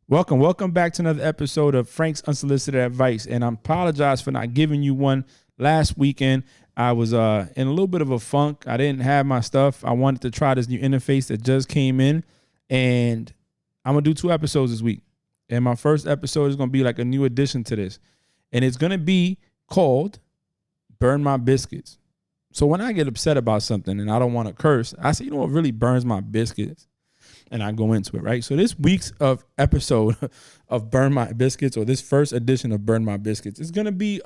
Welcome back to another episode of Frank's Unsolicited Advice. And I apologize for not giving you one last weekend. I was in a little bit of a funk. I didn't have my stuff. I wanted to try this new interface that just came in. And I'm going to do 2 episodes this week. And my first episode is going to be like a new addition to this. And it's going to be called Burn My Biscuits. So when I get upset about something and I don't want to curse, I say, you know what really burns my biscuits? And I go into it, right? So this week's episode of Burn My Biscuits, or this first edition of Burn My Biscuits, is going to be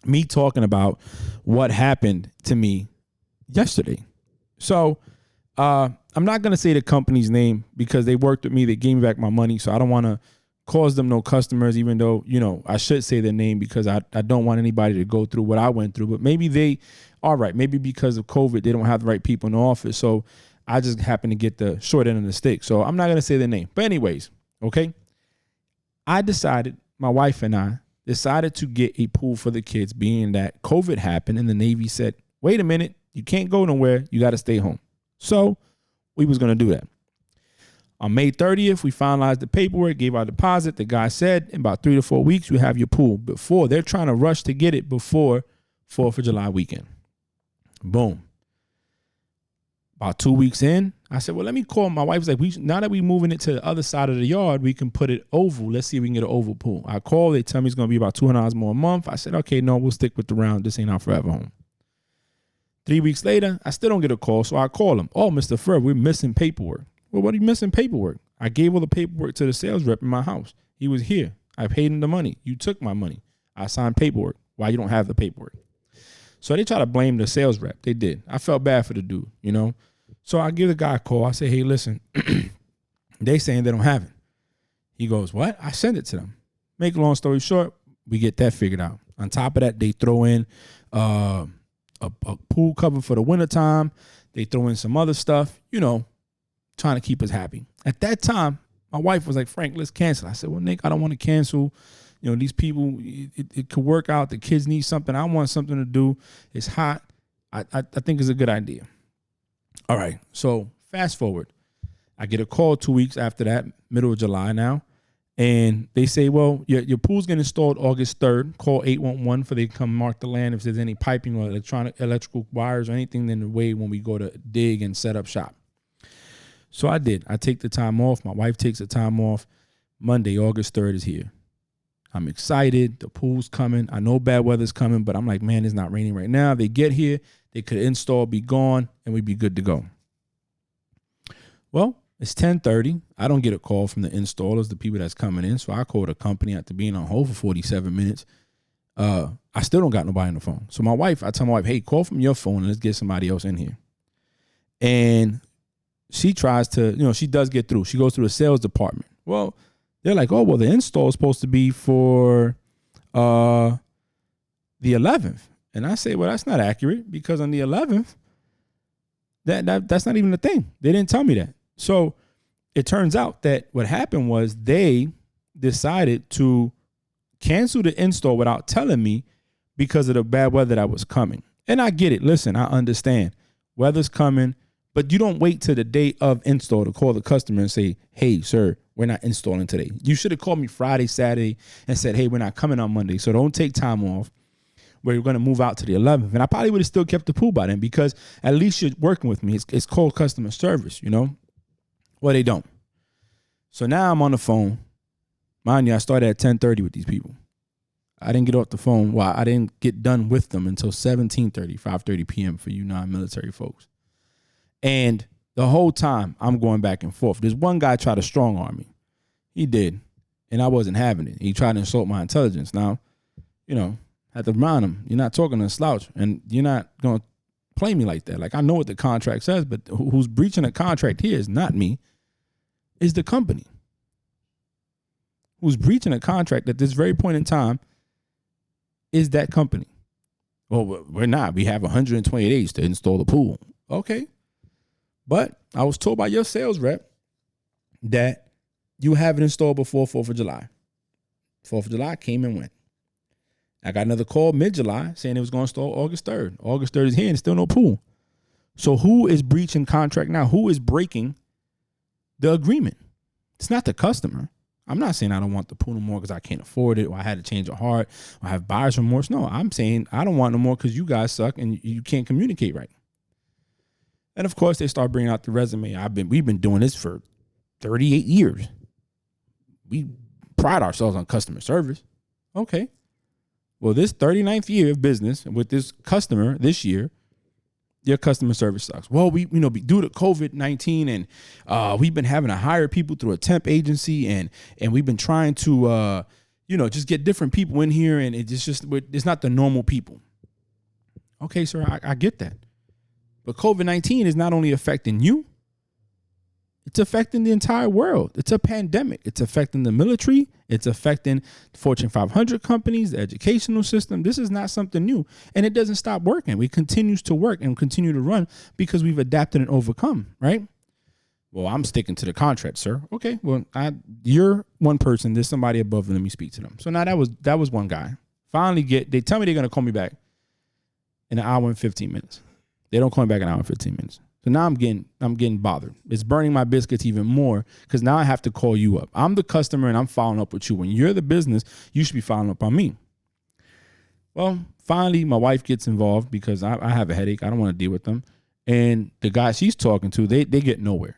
me talking about what happened to me yesterday. So I'm not going to say the company's name because they worked with me. They gave me back my money. So I don't want to cause them no customers, even though, you know, I should say their name because I don't want anybody to go through what I went through. But maybe they are right. Maybe because of COVID, they don't have the right people in the office. So I just happen to get the short end of the stick. So I'm not going to say their name. But anyways, okay, my wife and I decided to get a pool for the kids, being that COVID happened and the Navy said, wait a minute, you can't go nowhere. You got to stay home. So we was going to do that. On May 30th, we finalized the paperwork, gave our deposit. The guy said in about 3 to 4 weeks, you have your pool. They're trying to rush to get it before 4th of July weekend. Boom. About 2 weeks in, I said, well, let me call. My wife's like, now that we're moving it to the other side of the yard, we can put it oval. Let's see if we can get an oval pool. I called. They tell me it's going to be about $200 more a month. I said, okay, no, we'll stick with the round. This ain't our forever home. 3 weeks later, I still don't get a call. So I call him. Oh, Mr. Fur, we're missing paperwork. Well, what are you missing paperwork? I gave all the paperwork to the sales rep in my house. He was here. I paid him the money. You took my money. I signed paperwork. Why you don't have the paperwork? So they try to blame the sales rep. They did. I felt bad for the dude, you know. So I give the guy a call. I say, hey, listen, they saying they don't have it. He goes, what? I send it to them. Make a long story short, we get that figured out. On top of that, they throw in a pool cover for the wintertime. They throw in some other stuff, you know, trying to keep us happy. At that time, my wife was like, Frank, let's cancel. I said, well, Nick, I don't want to cancel. You know, these people, it could work out. The kids need something. I want something to do. It's hot. I think it's a good idea. All right. So fast forward. I get a call 2 weeks after that, middle of July now. And they say, well, your pool's getting installed August 3rd. Call 811 for they come mark the land if there's any piping or electrical wires or anything in the way when we go to dig and set up shop. So I did. I take the time off. My wife takes the time off. Monday, August 3rd is here. I'm excited. The pool's coming. I know bad weather's coming, but I'm like, man, it's not raining right now. They get here. They could install, be gone, and we'd be good to go. Well, it's 10:30. I don't get a call from the installers, the people that's coming in. So I called a company after being on hold for 47 minutes. I still don't got nobody on the phone. So I tell my wife, hey, call from your phone and let's get somebody else in here. And she tries to, you know, she does get through. She goes through the sales department. Well, they're like, oh, well, the install is supposed to be for the 11th. And I say, well, that's not accurate because on the 11th, that's not even a thing. They didn't tell me that. So it turns out that what happened was they decided to cancel the install without telling me because of the bad weather that was coming. And I get it. Listen, I understand. Weather's coming, but you don't wait till the day of install to call the customer and say, hey, sir, we're not installing today. You should have called me Friday, Saturday and said, hey, we're not coming on Monday. So don't take time off. We're going to move out to the 11th. And I probably would have still kept the pool by then because at least you're working with me. It's called customer service, you know? Well, they don't. So now I'm on the phone. Mind you, I started at 10:30 with these people. I didn't get off the phone. Well, I didn't get done with them until 5:30 p.m. for you non-military folks. And the whole time I'm going back and forth. There's one guy tried to strong arm me. He did. And I wasn't having it. He tried to insult my intelligence. Now, you know, I had to remind him, you're not talking to a slouch and you're not going to play me like that. Like, I know what the contract says, but who's breaching a contract here is not me, is the company. Who's breaching a contract at this very point in time is that company. Well, we're not. We have 128 days to install the pool. Okay. But I was told by your sales rep that you have it installed before 4th of July. 4th of July came and went. I got another call mid-July saying it was going to install August 3rd. August 3rd is here and still no pool. So who is breaching contract now? Who is breaking the agreement? It's not the customer. I'm not saying I don't want the pool no more because I can't afford it or I had to change of heart or I have buyer's remorse. No, I'm saying I don't want no more because you guys suck and you can't communicate right. And of course, they start bringing out the resume. We've been doing this for 38 years. We pride ourselves on customer service. Okay. Well, this 39th year of business with this customer this year, your customer service sucks. Well, we due to COVID-19 and we've been having to hire people through a temp agency and we've been trying to just get different people in here and it's not the normal people. Okay, sir, I get that. But COVID-19 is not only affecting you, it's affecting the entire world. It's a pandemic. It's affecting the military. It's affecting the Fortune 500 companies, the educational system. This is not something new. And it doesn't stop working. It continues to work and continue to run because we've adapted and overcome, right? Well, I'm sticking to the contract, sir. Okay, well, you're one person. There's somebody above, and let me speak to them. So now that was one guy. Finally they tell me they're going to call me back in an hour and 15 minutes. They don't call me back in an hour and 15 minutes. So now I'm getting bothered. It's burning my biscuits even more because now I have to call you up. I'm the customer and I'm following up with you. When you're the business, you should be following up on me. Well, finally, my wife gets involved because I have a headache. I don't want to deal with them. And the guy she's talking to, they get nowhere.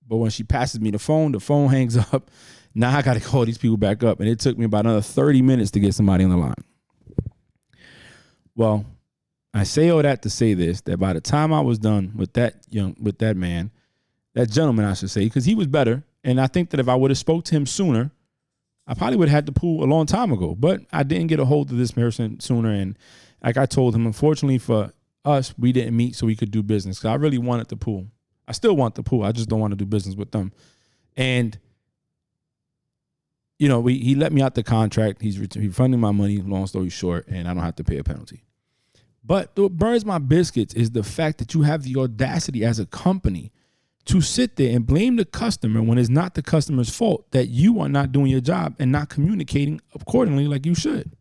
But when she passes me the phone hangs up. Now I got to call these people back up. And it took me about another 30 minutes to get somebody on the line. Well, I say all that to say this, that by the time I was done with that gentleman, I should say, because he was better. And I think that if I would have spoke to him sooner, I probably would have had the pool a long time ago. But I didn't get a hold of this person sooner. And like I told him, unfortunately for us, we didn't meet so we could do business. Because I really wanted the pool. I still want the pool. I just don't want to do business with them. And, he let me out the contract. He's refunding my money, long story short, and I don't have to pay a penalty. But what burns my biscuits is the fact that you have the audacity as a company to sit there and blame the customer when it's not the customer's fault that you are not doing your job and not communicating accordingly like you should.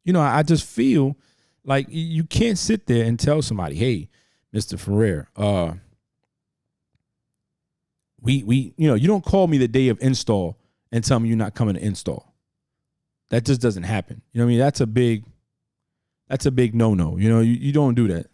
I just feel like you can't sit there and tell somebody, hey, Mr. Ferrer, you don't call me the day of install and tell me you're not coming to install. That just doesn't happen. You know what I mean? That's a big no-no. You don't do that.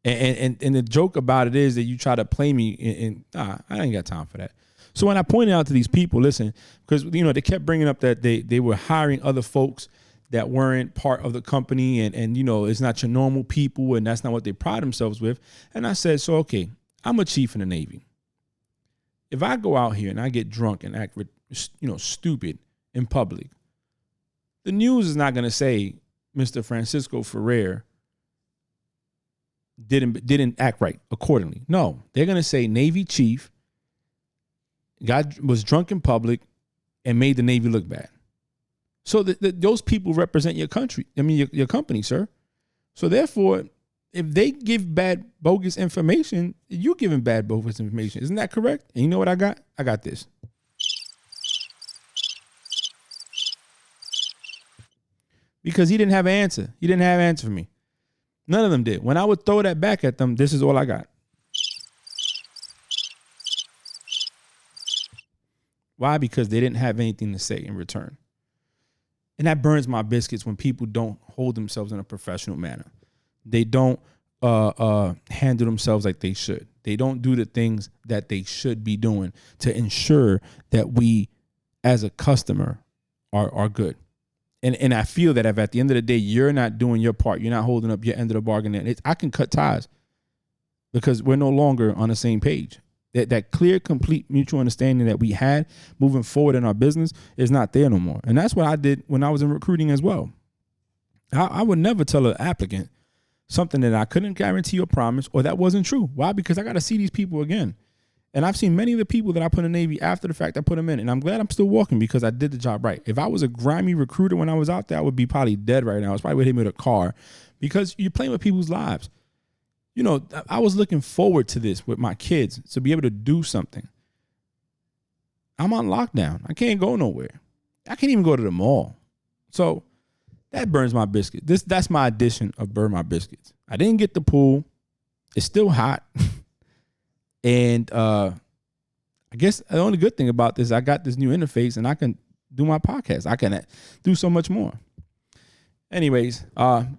And the joke about it is that you try to play me I ain't got time for that. So when I pointed out to these people, listen, because, they kept bringing up that they were hiring other folks that weren't part of the company and it's not your normal people and that's not what they pride themselves with. And I said, so, okay, I'm a chief in the Navy. If I go out here and I get drunk and act, stupid in public, the news is not going to say Mr. Francisco Ferrer didn't act right accordingly. No, they're going to say Navy chief was drunk in public and made the Navy look bad. So those people represent your country. I mean, your company, sir. So therefore, if they give bad, bogus information, you're giving bad, bogus information. Isn't that correct? And you know what I got? I got this. Because he didn't have an answer. He didn't have an answer for me. None of them did. When I would throw that back at them, this is all I got. Why? Because they didn't have anything to say in return. And that burns my biscuits when people don't hold themselves in a professional manner. They don't handle themselves like they should. They don't do the things that they should be doing to ensure that we, as a customer, are good. And I feel that if at the end of the day, you're not doing your part, you're not holding up your end of the bargain, I can cut ties because we're no longer on the same page. That clear, complete mutual understanding that we had moving forward in our business is not there no more. And that's what I did when I was in recruiting as well. I would never tell an applicant something that I couldn't guarantee or promise or that wasn't true. Why? Because I got to see these people again. And I've seen many of the people that I put in the Navy after the fact I put them in. And I'm glad I'm still walking because I did the job right. If I was a grimy recruiter when I was out there, I would be probably dead right now. I was probably with him with a car because you're playing with people's lives. I was looking forward to this with my kids to be able to do something. I'm on lockdown. I can't go nowhere. I can't even go to the mall. So that burns my biscuit. That's my edition of Burn My Biscuits. I didn't get the pool. It's still hot. And I I guess the only good thing about this, I got this new interface and I can do my podcast. I can do so much more. Anyways,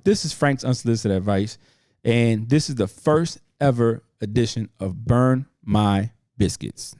this is Frank's Unsolicited Advice, and this is the first ever edition of Burn My Biscuits.